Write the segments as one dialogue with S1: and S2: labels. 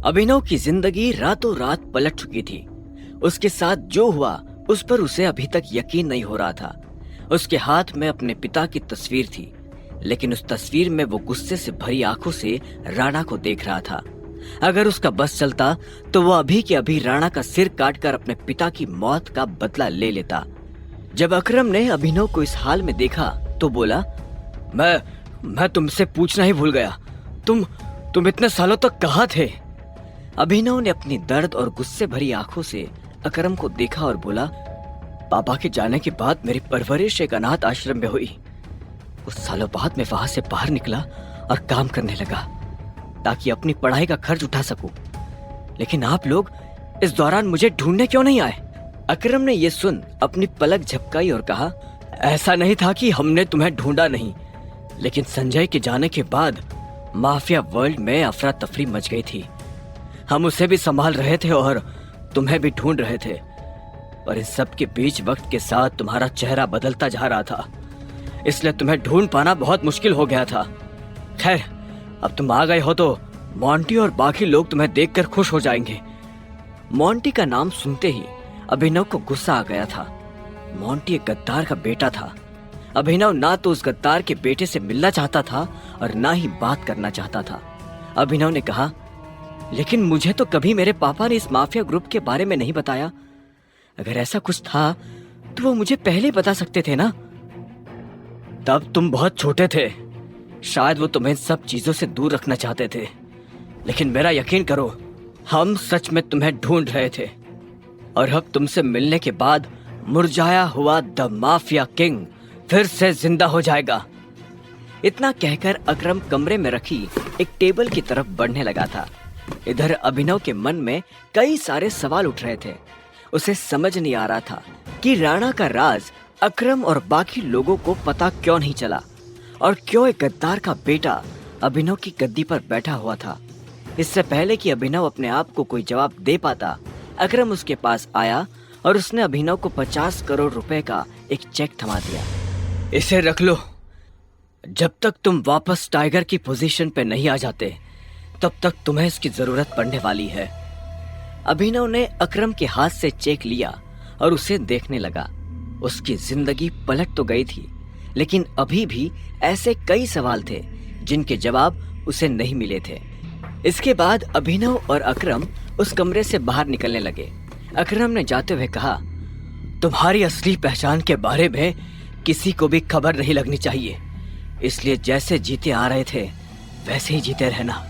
S1: अभिनव की जिंदगी रातों रात पलट चुकी थी। उसके साथ जो हुआ उस पर उसे अभी तक यकीन नहीं हो रहा था। उसके हाथ में अपने पिता की तस्वीर थी, लेकिन उस तस्वीर में वो गुस्से से भरी आंखों से राणा को देख रहा था। अगर उसका बस चलता तो वो अभी के अभी राणा का सिर काटकर अपने पिता की मौत का बदला ले लेता। जब अकरम ने अभिनव को इस हाल में देखा तो बोला, मैं तुमसे पूछना ही भूल गया, तुम इतने सालों तक कहाँ थे? अभिनव ने अपनी दर्द और गुस्से भरी आंखों से अकरम को देखा और बोला, पापा के जाने के बाद मेरी परवरिश एक अनाथ आश्रम में हुई। कुछ सालों बाद मैं वहां से बाहर निकला और काम करने लगा ताकि अपनी पढ़ाई का खर्च उठा सकूं। लेकिन आप लोग इस दौरान मुझे ढूंढने क्यों नहीं आए? अकरम ने यह सुन अपनी पलक झपकाई और कहा, ऐसा नहीं था कि हमने तुम्हें ढूंढा नहीं, लेकिन संजय के जाने के बाद माफिया वर्ल्ड में अफरा तफरी मच गई थी। हम उसे भी संभाल रहे थे और तुम्हें भी ढूंढ रहे थे, पर इन सब के बीच वक्त के साथ तुम्हारा चेहरा बदलता जा रहा था, इसलिए तुम्हें ढूंढ पाना बहुत मुश्किल हो गया था। खैर, अब तुम आ गए हो तो मोंटी और बाकी लोग तुम्हें देखकर खुश हो जाएंगे। मोंटी का नाम सुनते ही अभिनव को गुस्सा आ गया था। मोंटी एक गद्दार का बेटा था। अभिनव ना तो उस गद्दार के बेटे से मिलना चाहता था और ना ही बात करना चाहता था। अभिनव ने कहा, लेकिन मुझे तो कभी मेरे पापा ने इस माफिया ग्रुप के बारे में नहीं बताया। अगर ऐसा कुछ था तो वो मुझे पहले ही बता सकते थे ना। तब तुम बहुत छोटे थे, शायद वो तुम्हें सब चीजों से दूर रखना चाहते थे, लेकिन मेरा यकीन करो, हम सच में तुम्हें ढूंढ रहे थे और अब तुमसे मिलने के बाद मुरझाया हुआ द माफिया किंग फिर से जिंदा हो जाएगा। इतना कहकर अकरम कमरे में रखी एक टेबल की तरफ बढ़ने लगा था। इधर अभिनव के मन में कई सारे सवाल उठ रहे थे। उसे समझ नहीं आ रहा था कि राणा का राज अकरम और बाकी लोगों को पता क्यों नहीं चला और क्यों एक गद्दार का बेटा अभिनव की गद्दी पर बैठा हुआ था। इससे पहले कि अभिनव अपने आप को कोई जवाब दे पाता, अकरम उसके पास आया और उसने अभिनव को 50 करोड़ रुपए का एक चेक थमा दिया। इसे रख लो, जब तक तुम वापस टाइगर की पोजीशन पे नहीं आ जाते तब तक तुम्हें इसकी जरूरत पड़ने वाली है। अभिनव ने अकरम के हाथ से चेक लिया और उसे देखने लगा। उसकी जिंदगी पलट तो गई थी, लेकिन अभी भी ऐसे कई सवाल थे जिनके जवाब उसे नहीं मिले थे। इसके बाद अभिनव और अकरम उस कमरे से बाहर निकलने लगे। अकरम ने जाते हुए कहा, तुम्हारी असली पहचान के बारे में किसी को भी खबर नहीं लगनी चाहिए, इसलिए जैसे जीते आ रहे थे वैसे ही जीते रहना।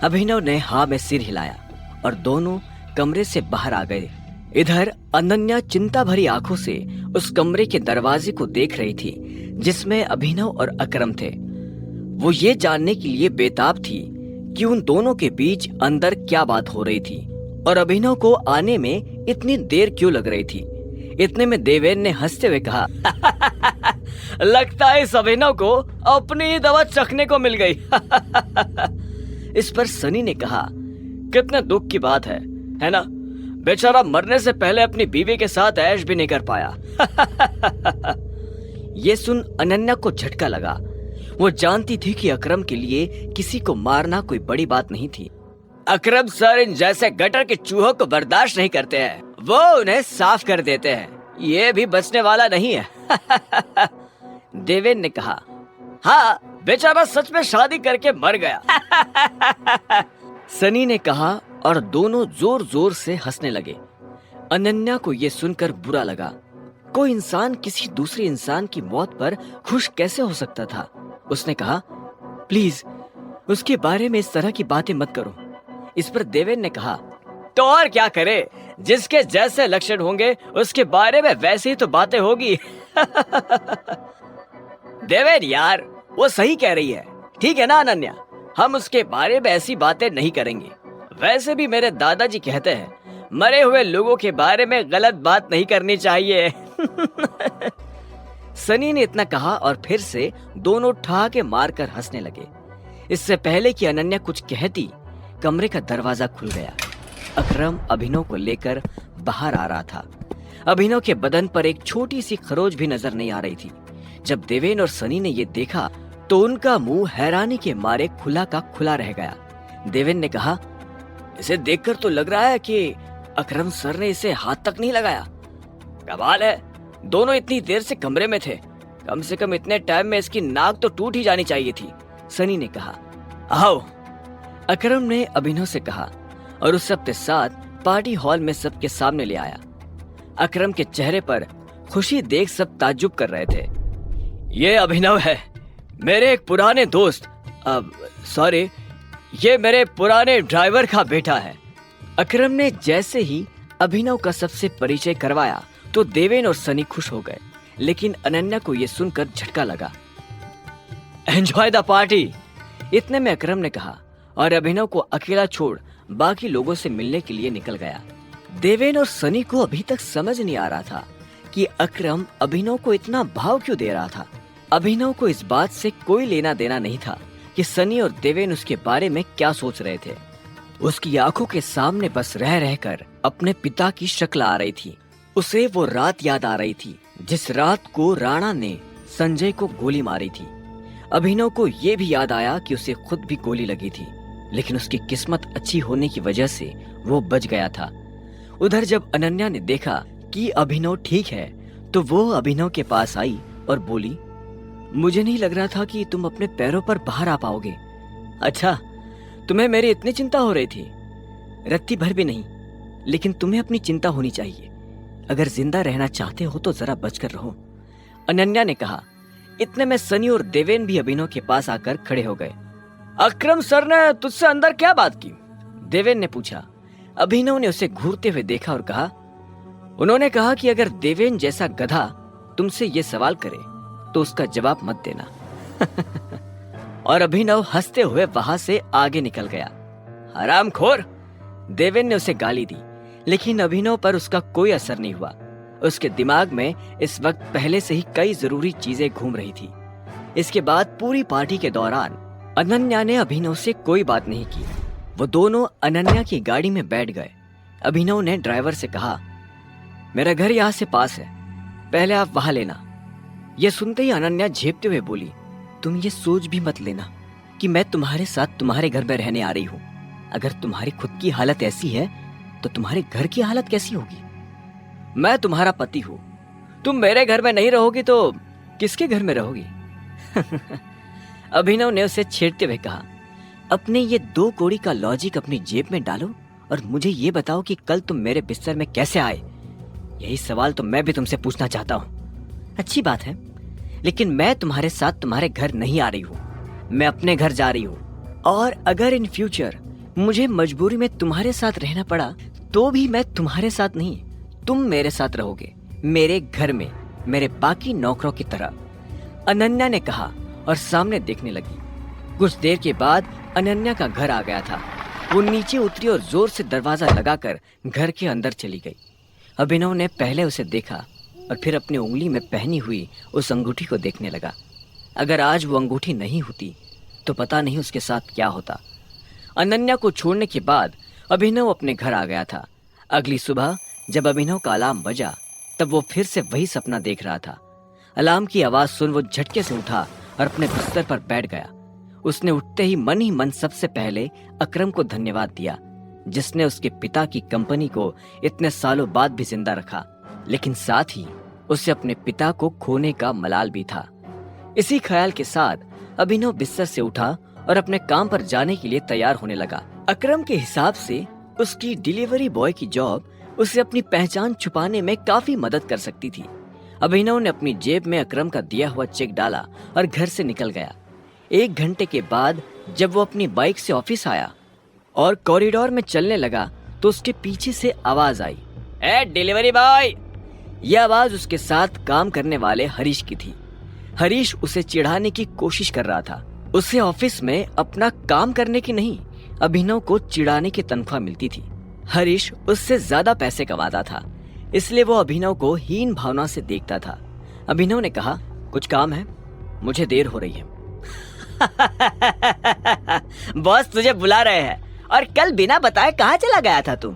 S1: अभिनव ने हाँ में सिर हिलाया और दोनों कमरे से बाहर आ गए। इधर अनन्या चिंता भरी आंखों से उस कमरे के दरवाजे को देख रही थी जिसमें अभिनव और अकरम थे। वो ये जानने के लिए बेताब थी कि उन दोनों के बीच अंदर क्या बात हो रही थी और अभिनव को आने में इतनी देर क्यों लग रही थी। इतने में देवेन ने हंसते हुए कहा, लगता है इस अभिनव को अपनी ही दवा चखने को मिल गई। इस पर सनी ने कहा, कितने दुख की बात है ना? बेचारा मरने से पहले अपनी बीवी के साथ ऐश भी नहीं कर पाया। ये सुन अनन्या को झटका लगा। वो जानती थी कि अकरम के लिए किसी को मारना कोई बड़ी बात नहीं थी। अकरम सर इन जैसे गटर के चूहों को बर्दाश्त नहीं करते हैं, वो उन्हें साफ कर देते हैं। ये भी बचने वाला नहीं है। देवेन ने कहा, हाँ, बेचारा सच में शादी करके मर गया। सनी ने कहा और दोनों जोर जोर से हंसने लगे। अनन्या को यह सुनकर बुरा लगा। कोई इंसान किसी दूसरे इंसान की मौत पर खुश कैसे हो सकता था? उसने कहा, प्लीज उसके बारे में इस तरह की बातें मत करो। इस पर देवेन ने कहा, तो और क्या करे, जिसके जैसे लक्षण होंगे उसके बारे में वैसे ही तो बातें होगी। देवेन यार, वो सही कह रही है, ठीक है ना अनन्या? हम उसके बारे में ऐसी बातें नहीं करेंगे। वैसे भी मेरे दादाजी कहते हैं, मरे हुए लोगों के बारे में गलत बात नहीं करनी चाहिए। सनी ने इतना कहा और फिर से दोनों ठहाके मारकर हंसने लगे। इससे पहले कि अनन्या कुछ कहती, कमरे का दरवाजा खुल गया। अकरम अभिनव को लेकर बाहर आ रहा था। अभिनव के बदन पर एक छोटी सी खरोच भी नजर नहीं आ रही थी। जब देवेन और सनी ने ये देखा तो उनका मुंह हैरानी के मारे खुला का खुला रह गया। देवेन ने कहा, इसे देखकर तो लग रहा है कि अकरम सर ने इसे हाथ तक नहीं लगाया। कमाल है, दोनों इतनी देर से कमरे में थे। कम से कम इतने टाइम में इसकी नाक तो टूट ही जानी चाहिए थी, सनी ने कहा। आओ, अकरम ने अभिनव से कहा और उसे अपने साथ पार्टी हॉल में सबके सामने ले आया। अकरम के चेहरे पर खुशी देख सब ताज्जुब कर रहे थे। ये अभिनव है, मेरे एक पुराने दोस्त, सॉरी, ये मेरे पुराने ड्राइवर का बेटा है। अकरम ने जैसे ही अभिनव का सबसे परिचय करवाया तो देवेन और सनी खुश हो गए, लेकिन अनन्या को यह सुनकर झटका लगा। एंजॉय द पार्टी, इतने में अकरम ने कहा और अभिनव को अकेला छोड़ बाकी लोगों से मिलने के लिए निकल गया। देवेन और सनी को अभी तक समझ नहीं आ रहा था कि अकरम अभिनव को इतना भाव क्यों दे रहा था। अभिनव को इस बात से कोई लेना देना नहीं था कि सनी और देवेन उसके बारे में क्या सोच रहे थे। उसकी आंखों के सामने बस रह रहकर अपने पिता की शक्ल आ रही थी। उसे वो रात याद आ रही थी जिस रात को राणा ने संजय को गोली मारी थी। अभिनव को ये भी याद आया कि उसे खुद भी गोली लगी थी, लेकिन उसकी किस्मत अच्छी होने की वजह से वो बच गया था। उधर जब अनन्या ने देखा कि अभिनव ठीक है तो वो अभिनव के पास आई और बोली, मुझे नहीं लग रहा था कि तुम अपने पैरों पर बाहर आ पाओगे। अच्छा, तुम्हें मेरी इतनी चिंता हो रही थी? रत्ती भर भी नहीं, लेकिन तुम्हें अपनी चिंता होनी चाहिए। अगर जिंदा रहना चाहते हो तो जरा बचकर रहो, अनन्या ने कहा। इतने में सनी और देवेन भी अभिनव के पास आकर खड़े हो गए। अकरम सर ने तुझसे अंदर क्या बात की? देवेन ने पूछा। अभिनव ने उसे घूरते हुए देखा और कहा, उन्होंने कहा कि अगर देवेन जैसा गधा तुमसे ये सवाल करे तो उसका जवाब मत देना। और अभिनव हंसते हुए वहां से आगे निकल गया। हरामखोर, देवेन ने उसे गाली दी, लेकिन अभिनव पर उसका कोई असर नहीं हुआ। उसके दिमाग में इस वक्त पहले से ही कई जरूरी चीजें घूम रही थी। इसके बाद पूरी पार्टी के दौरान अनन्या ने अभिनव से कोई बात नहीं की। वो दोनों अनन्या की गाड़ी में बैठ गए। अभिनव ने ड्राइवर से कहा, मेरा घर यहाँ से पास है, पहले आप वहां लेना। यह सुनते ही अनन्या झेपते हुए बोली, तुम ये सोच भी मत लेना कि मैं तुम्हारे साथ तुम्हारे घर में रहने आ रही हूँ। अगर तुम्हारी खुद की हालत ऐसी है तो तुम्हारे घर की हालत कैसी होगी? मैं तुम्हारा पति हूँ, तुम मेरे घर में नहीं रहोगी तो किसके घर में रहोगी? अभिनव ने उसे छेड़ते हुए कहा, अपने ये 2 कौड़ी का लॉजिक अपनी जेब में डालो और मुझे ये बताओ कि कल तुम मेरे बिस्तर में कैसे आए? यही सवाल तो मैं भी तुमसे पूछना चाहता हूँ। अच्छी बात है, लेकिन मैं तुम्हारे साथ तुम्हारे घर नहीं आ रही हूँ, मैं अपने घर जा रही हूँ। और अगर इन फ्यूचर मुझे मजबूरी में तुम्हारे साथ रहना पड़ा तो भी मैं तुम्हारे साथ नहीं, तुम मेरे साथ रहोगे, मेरे घर में, मेरे बाकी नौकरों की तरह, अनन्या ने कहा और सामने देखने लगी। कुछ देर के बाद अनन्या का घर आ गया था। वो नीचे उतरी और जोर से दरवाजा लगाकर घर के अंदर चली गई। अभिनव ने पहले उसे देखा और फिर अपनी उंगली में पहनी हुई उस अंगूठी को देखने लगा। अगर आज वो अंगूठी नहीं होती तो पता नहीं उसके साथ क्या होता। अनन्या को छोड़ने के बाद अभिनव अपने घर आ गया था। अगली सुबह जब अभिनव का अलार्म बजा तब वो फिर से वही सपना देख रहा था। अलार्म की आवाज सुन वो झटके से उठा और अपने बिस्तर पर बैठ गया। उसने उठते ही मन सबसे पहले अकरम को धन्यवाद दिया, जिसने उसके पिता की कंपनी को इतने सालों बाद भी जिंदा रखा, लेकिन साथ ही उसे अपने पिता को खोने का मलाल भी था। इसी ख्याल के साथ अभिनव बिस्तर से उठा और अपने काम पर जाने के लिए तैयार होने लगा। अकरम के हिसाब से उसकी डिलीवरी बॉय की जॉब उसे अपनी पहचान छुपाने में काफी मदद कर सकती थी। अभिनव ने अपनी जेब में अकरम का दिया हुआ चेक डाला और घर से निकल गया। 1 घंटे के बाद जब वो अपनी बाइक से ऑफिस आया और कॉरिडोर में चलने लगा तो उसके पीछे से आवाज आई, ए डिलीवरी बॉय। यह आवाज उसके साथ काम करने वाले हरीश की थी। हरीश उसे चिढ़ाने की कोशिश कर रहा था। उसे ऑफिस में अपना काम करने की नहीं, अभिनव को चिढ़ाने की तनख्वाह मिलती थी। हरीश उससे ज्यादा पैसे कमाता था, इसलिए वो अभिनव को हीन भावना से देखता था। अभिनव ने कहा, कुछ काम है, मुझे देर हो रही है। बॉस तुझे बुला रहे हैं। और कल बिना बताए कहाँ चला गया था तुम?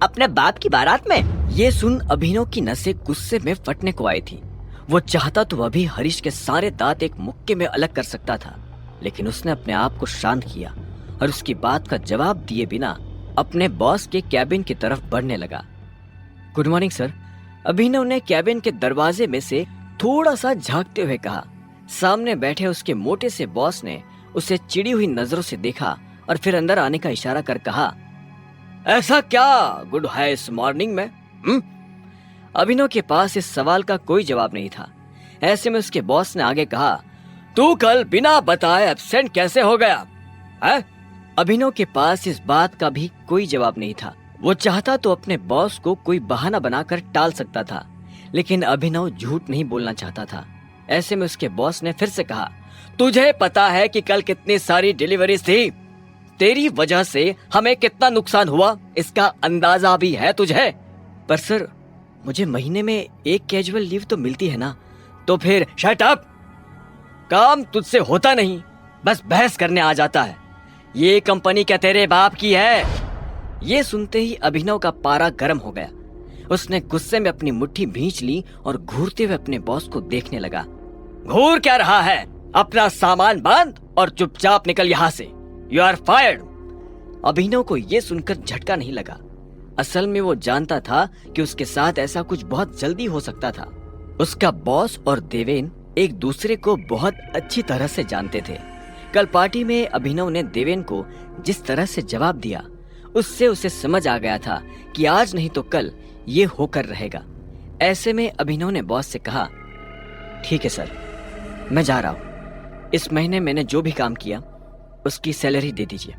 S1: अपने बाप की बारात में? ये सुन अभिनव की नसें गुस्से में फटने को आई थी। वो चाहता तो अभी हरीश के सारे दांत एक मुक्के में अलग कर सकता था, लेकिन उसने अपने आप को शांत किया और उसकी बात का जवाब दिए बिना अपने बॉस के कैबिन की तरफ बढ़ने लगा। Good morning sir. अभिनव ने कैबिन के दरवाजे में से थोड़ा सा झांकते हुए कहा। सामने बैठे उसके मोटे से बॉस ने उसे चिड़ी हुई नजरों से देखा और फिर अंदर आने का इशारा कर कहा, ऐसा क्या गुड है इस मॉर्निंग में? अभिनव के पास इस सवाल का कोई जवाब नहीं था। ऐसे में उसके बॉस ने आगे कहा, तू कल बिना बताए एब्सेंट कैसे हो गया है? अभिनव के पास इस बात का भी कोई जवाब नहीं था। वो चाहता तो अपने बॉस को कोई बहाना बनाकर टाल सकता था, लेकिन अभिनव झूठ नहीं बोलना चाहता था। ऐसे में उसके बॉस ने फिर से कहा, तुझे पता है कि कल कितनी सारी डिलीवरीज थी? तेरी वजह से हमें कितना नुकसान हुआ इसका अंदाजा भी है तुझे? पर सर, मुझे महीने में एक कैजुअल लीव तो मिलती है ना। तो फिर शट अप। काम तुझसे होता नहीं, बस बहस करने आ जाता है। ये कंपनी क्या तेरे बाप की है? ये सुनते ही अभिनव का पारा गर्म हो गया। उसने गुस्से में अपनी मुट्ठी भींच ली और घूरते हुए अपने बॉस को देखने लगा। घूर क्या रहा है? अपना सामान बांध और चुपचाप निकल यहाँ से। You are fired. अभिनव को यह सुनकर झटका नहीं लगा। असल में वो जानता था कि उसके साथ ऐसा कुछ बहुत जल्दी हो सकता था। उसका बॉस और देवेन एक दूसरे को बहुत अच्छी तरह से जानते थे। कल पार्टी में अभिनव ने देवेन को जिस तरह से जवाब दिया, उससे उसे समझ आ गया था कि आज नहीं तो कल ये होकर रहेगा। ऐसे में अभिनव ने बॉस से कहा, ठीक है सर, मैं जा रहा हूँ। इस महीने मैंने जो भी काम किया उसकी सैलरी दे दीजिए।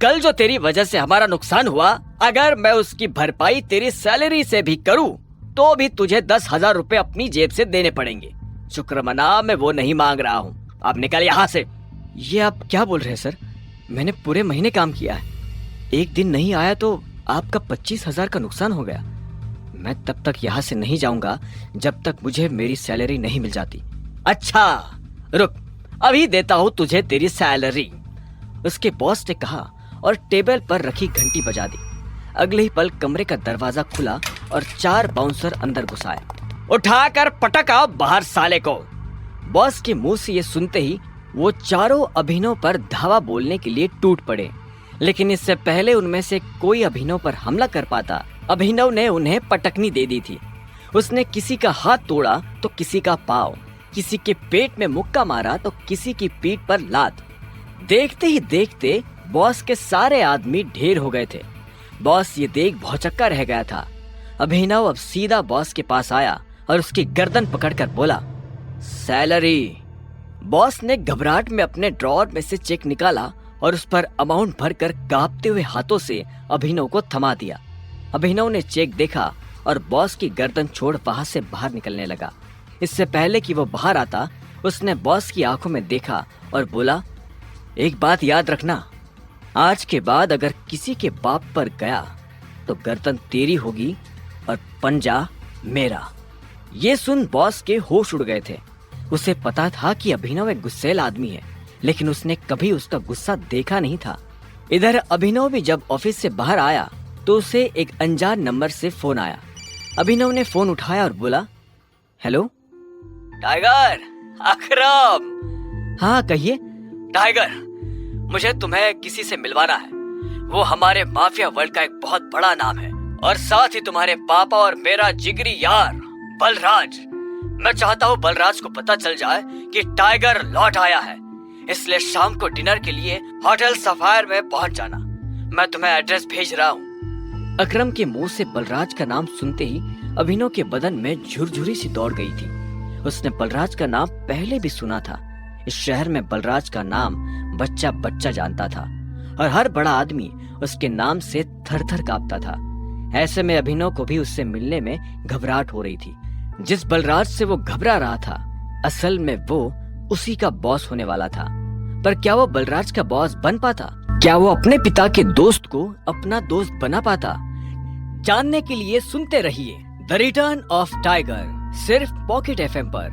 S1: कल जो तेरी वजह से हमारा नुकसान हुआ, अगर मैं उसकी भरपाई तेरी सैलरी से भी करूं तो भी तुझे 10,000 रुपए अपनी जेब से देने पड़ेंगे। शुक्र मना, मैं वो नहीं मांग रहा हूँ। अब निकल यहाँ से। ये आप क्या बोल रहे हैं सर? मैंने पूरे महीने काम किया है। एक दिन नहीं आया तो आपका 25,000 का नुकसान हो गया। मैं तब तक यहाँ से नहीं जाऊंगा जब तक मुझे मेरी सैलरी नहीं मिल जाती। अच्छा रुक, अभी देता हूँ तुझे तेरी सैलरी, उसके बॉस ने कहा और टेबल पर रखी घंटी बजा दी। अगले ही पल कमरे का दरवाजा खुला और 4 बाउंसर अंदर घुस आए। उठाकर पटक आओ बाहर साले को। बॉस के मुंह से ये सुनते ही वो चारों अभिनव पर धावा बोलने के लिए टूट पड़े, लेकिन इससे पहले उनमें से कोई अभिनव पर हमला कर पाता, अभिनव ने उन्हें पटकनी दे दी थी। उसने किसी का हाथ तोड़ा तो किसी का पांव, किसी के पेट में मुक्का मारा तो किसी की पीठ पर लात। देखते ही देखते बॉस के सारे आदमी ढेर हो गए थे। बॉस ये देख भौचक्का रह गया था। अभिनव अब सीधा बॉस के पास आया और उसकी गर्दन पकड़कर बोला, सैलरी। बॉस ने घबराहट में अपने ड्रॉअर में से चेक निकाला और उस पर अमाउंट भरकर कांपते हुए हाथों से अभिनव को थमा दिया। अभिनव ने चेक देखा और बॉस की गर्दन छोड़ वहां से बाहर निकलने लगा। इससे पहले कि वो बाहर आता, उसने बॉस की आंखों में देखा और बोला, एक बात याद रखना, आज के बाद अगर किसी के बाप पर गया तो गर्दन तेरी होगी और पंजा मेरा। ये सुन बॉस के होश उड़ गए थे। उसे पता था कि अभिनव एक गुस्सैल आदमी है, लेकिन उसने कभी उसका गुस्सा देखा नहीं था। इधर अभिनव भी जब ऑफिस से बाहर आया तो उसे एक अनजान नंबर से फोन आया। अभिनव ने फोन उठाया और बोला, हेलो टाइगर, अकरम। हाँ कहिए। टाइगर, मुझे तुम्हें किसी से मिलवाना है। वो हमारे माफिया वर्ल्ड का एक बहुत बड़ा नाम है और साथ ही तुम्हारे पापा और मेरा जिगरी यार बलराज। मैं चाहता हूँ बलराज को पता चल जाए कि टाइगर लौट आया है, इसलिए शाम को डिनर के लिए होटल सफायर में पहुंच जाना। मैं तुम्हें एड्रेस भेज रहा हूँ। अकरम के मुंह से बलराज का नाम सुनते ही अभिनव के बदन में झुरझुरी सी दौड़ गई थी। उसने बलराज का नाम पहले भी सुना था। इस शहर में बलराज का नाम बच्चा बच्चा जानता था और हर बड़ा आदमी उसके नाम से थर थर कांपता था। ऐसे में अभिनव को भी उससे मिलने में घबराहट हो रही थी। जिस बलराज से वो घबरा रहा था, असल में वो उसी का बॉस होने वाला था। पर क्या वो बलराज का बॉस बन पाता? क्या वो अपने पिता के दोस्त को अपना दोस्त बना पाता? जानने के लिए सुनते रहिए द रिटर्न ऑफ टाइगर, सिर्फ पॉकेट एफएम पर।